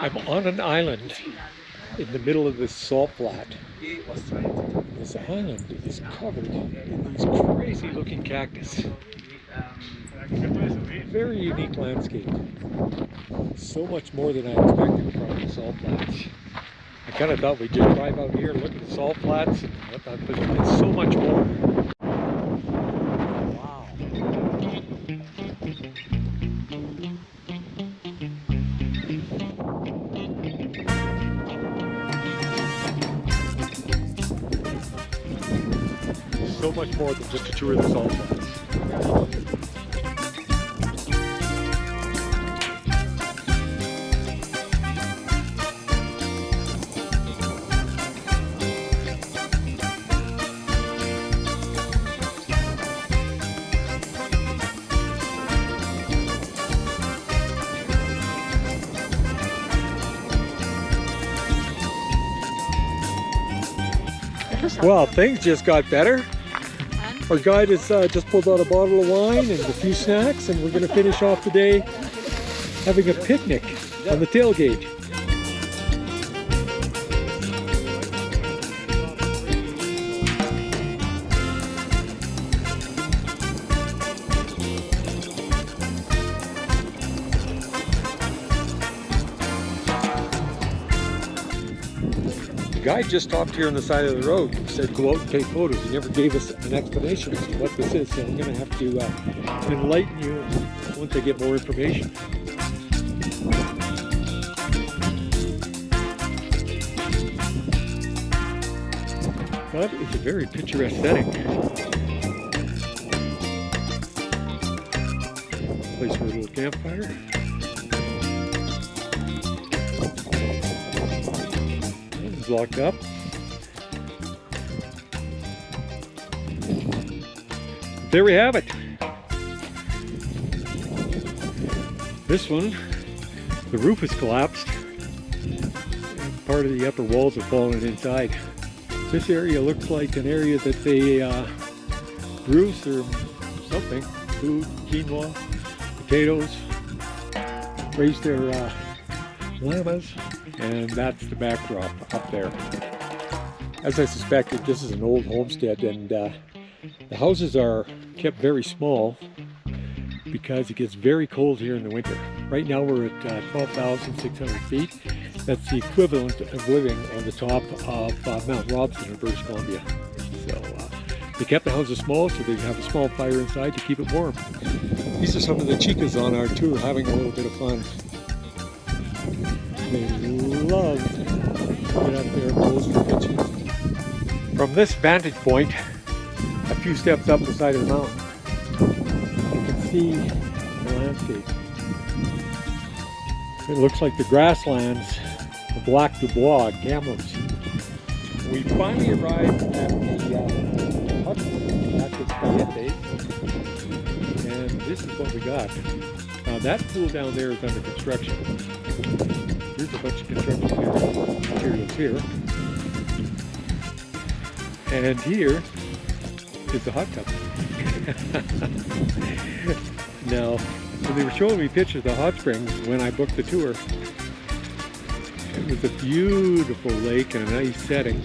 I'm on an island in the middle of this salt flat. This island is covered in these crazy looking cactus. Very unique landscape. So much more than I expected from the salt flats. I kind of thought we'd just drive out here, look at the salt flats and whatnot, but it's so much more. Wow. So much more than just a tour of the salt flats. Well, things just got better. Our guide has just pulled out a bottle of wine and a few snacks, and we're going to finish off the day having a picnic on the tailgate. The guy just stopped here on the side of the road and said go out and take photos. He never gave us an explanation as to what this is, so I'm going to have to enlighten you once I get more information. But it's a very picturesque setting. Place for a little campfire. Locked up. There we have it. This one, the roof is collapsed and part of the upper walls have fallen inside. This area looks like an area that they grew some something, food, quinoa, potatoes, raised their llamas. And that's the backdrop up there. As I suspected, this is an old homestead, and the houses are kept very small because it gets very cold here in the winter. Right now we're at 12,600 feet. That's the equivalent of living on the top of Mount Robson in British Columbia. So they kept the houses small so they have a small fire inside to keep it warm. These are some of the chicas on our tour having a little bit of fun. They love to get up there and pose for pictures. From this vantage point, a few steps up the side of the mountain, you can see the landscape. It looks like the grasslands of Black Dubois Kamloops. We finally arrived at the hut at this giant base, and this is what we got. Now that pool down there is under construction. Here's a bunch of construction materials here. And here is the hot tub. Now, when they were showing me pictures of the hot springs when I booked the tour, it was a beautiful lake and a nice setting.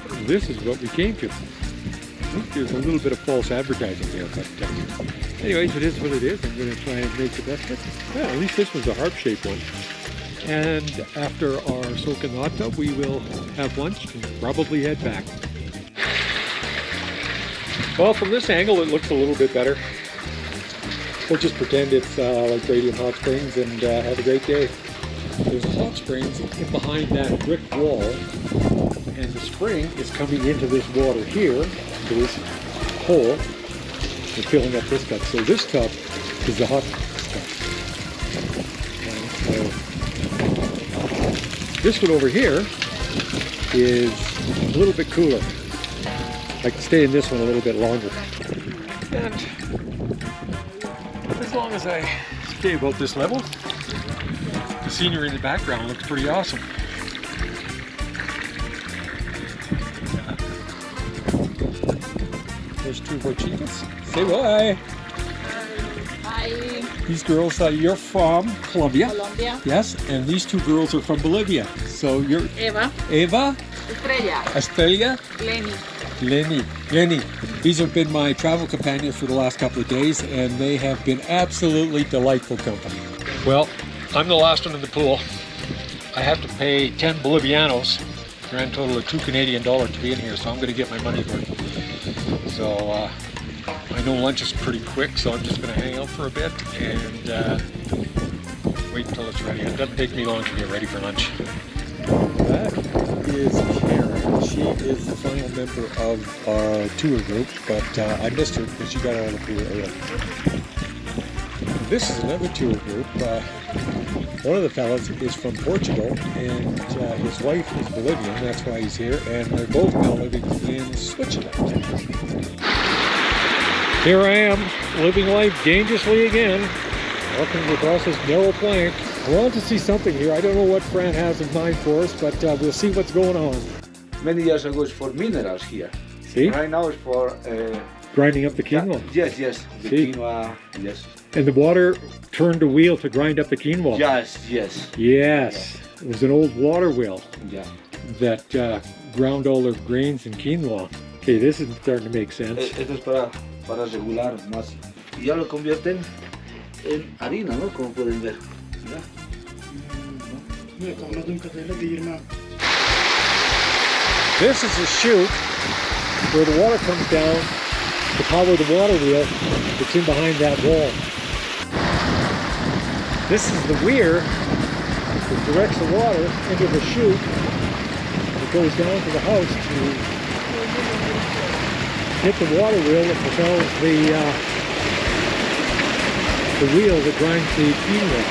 And this is what we came to. I think there's a little bit of false advertising there, but anyways, it is what it is. I'm going to try and make the best of it. Yeah, at least this one's a harp-shaped one. And after our soak in the hot tub, we will have lunch and probably head back. Well, from this angle, it looks a little bit better. We'll just pretend it's like Radium Hot Springs and have a great day. There's a hot springs in behind that brick wall, and the spring is coming into this water here, to this hole, and filling up this tub. So this tub is the hot tub. This one over here is a little bit cooler. I can stay in this one a little bit longer. And as long as I stay about this level, the scenery in the background looks pretty awesome. There's two more chicas. Say bye. Bye. These girls, you're from Colombia? Colombia. Yes, and these two girls are from Bolivia. So you're Eva. Eva, Estrella. Estrella, Lenny. These have been my travel companions for the last couple of days, and they have been absolutely delightful company. Well, I'm the last one in the pool. I have to pay 10 Bolivianos, grand total of $2 Canadian to be in here, so I'm going to get my money worth. So I know lunch is pretty quick, so I'm just going to hang out for a bit and wait until it's ready. It doesn't take me long to get ready for lunch. That is Karen. She is the final member of our tour group, but I missed her because she got out of the pool early. This is another tour group. One of the fellas is from Portugal, and his wife is Bolivian. That's why he's here, and they're both now living in Switzerland. Here I am, living life dangerously again, walking across this narrow plank. I want to see something here. I don't know what Fran has in mind for us, but we'll see what's going on. Many years ago, it's for minerals here. See? Right now, it's for grinding up the quinoa. Yes. The See? quinoa. Yes. And the water turned the wheel to grind up the quinoa. Yes. Yes. Yeah. It was an old water wheel Yeah. that ground all the grains in quinoa. Okay, this is starting to make sense. Esto es para regular más. Y ya lo convierten en harina, ¿no? Como pueden ver. Mira. This is a chute where the water comes down to power the water wheel that's in behind that wall. This is the weir that directs the water into the chute that goes down to the house to hit the water wheel that propels the wheel that grinds the quinoa.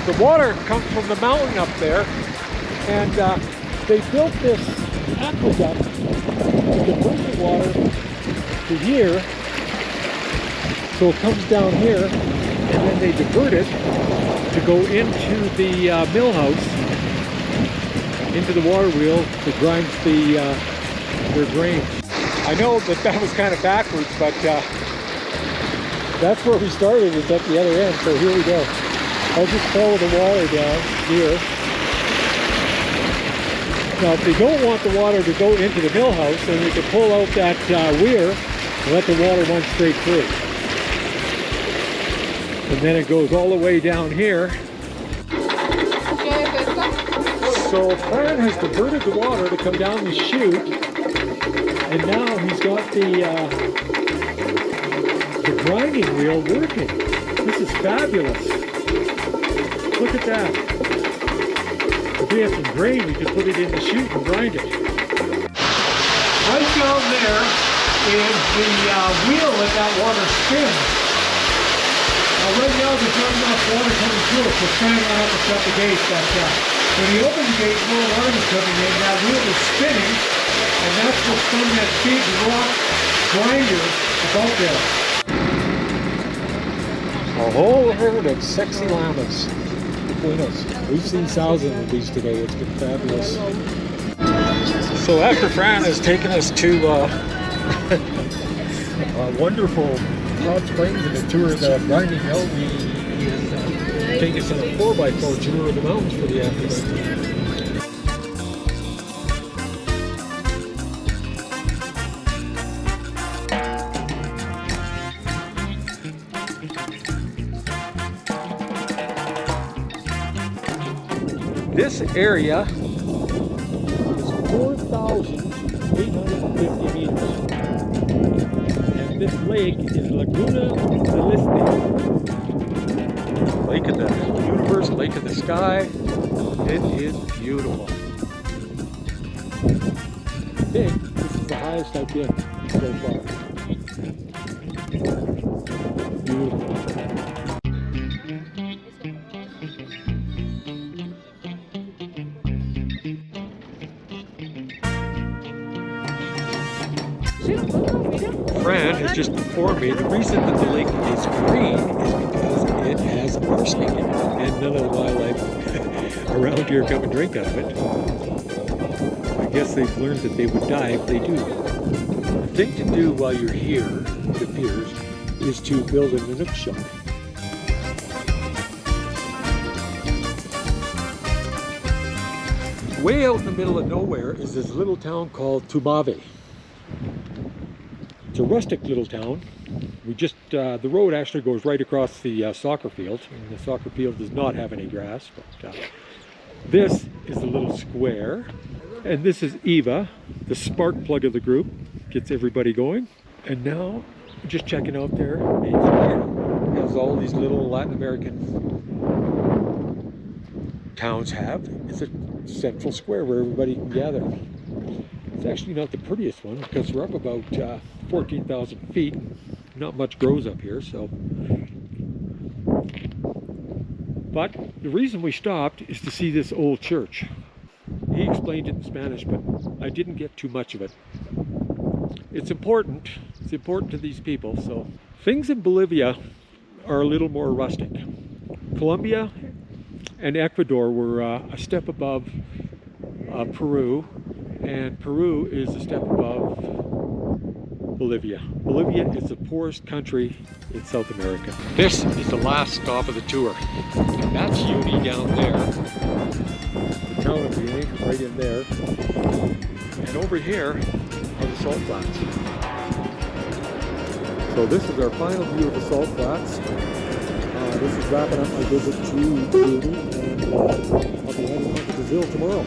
The water comes from the mountain up there, and they built this aqueduct to divert the water to here, so it comes down here, and then they divert it to go into the mill house, into the water wheel that grinds their grains. I know that was kind of backwards, but that's where we started, is at the other end, so here we go. I'll just follow the water down here. Now, if they don't want the water to go into the mill house, then we can pull out that weir and let the water run straight through. And then it goes all the way down here. So Fran has diverted the water to come down the chute, and now he's got the grinding wheel working. This is fabulous. Look at that. If we have some grain, we can put it in the chute and grind it. Right down there is the wheel that water spins. Now right now there's not enough water coming through it, so Fran will have to shut the gate. But when he opened the gate, more water was coming in. That wheel is spinning, and that's what's from that big rock grinder above there. A whole herd of sexy llamas. We've seen thousands of these today. It's been fabulous. So after Fran has taken us to a wonderful hot springs and a tour of the grinding mill, he is taking us on a 4x4 tour of the mountains for the afternoon. This area is 4,850 meters, and this lake is Laguna Celeste, lake of the universe, lake of the sky. It is beautiful. I think this is the highest I've been so far. Beautiful. Fran has just informed me the reason that the lake is green is because it has arsenic in it, and none of the wildlife around here come and drink out of it. I guess they've learned that they would die if they do. The thing to do while you're here, it appears, is to build an Inuk shop. Way out in the middle of nowhere is this little town called Tubave. It's a rustic little town. We just, the road actually goes right across the soccer field, and the soccer field does not have any grass, but this is the little square, and this is Eva, the spark plug of the group, gets everybody going. And now, just checking out there, Main Square, as all these little Latin American towns have, is a central square where everybody can gather. It's actually not the prettiest one because we're up about 14,000 feet. Not much grows up here, so. But the reason we stopped is to see this old church. He explained it in Spanish, but I didn't get too much of it. It's important to these people. So things in Bolivia are a little more rustic. Colombia and Ecuador were a step above Peru, and Peru is a step above Bolivia. Bolivia is the poorest country in South America. This is the last stop of the tour. That's Uyuni down there. The town of Uyuni, right in there. And over here are the salt flats. So this is our final view of the salt flats. This is wrapping up my visit to Uyuni, and I'll be heading on to Brazil tomorrow.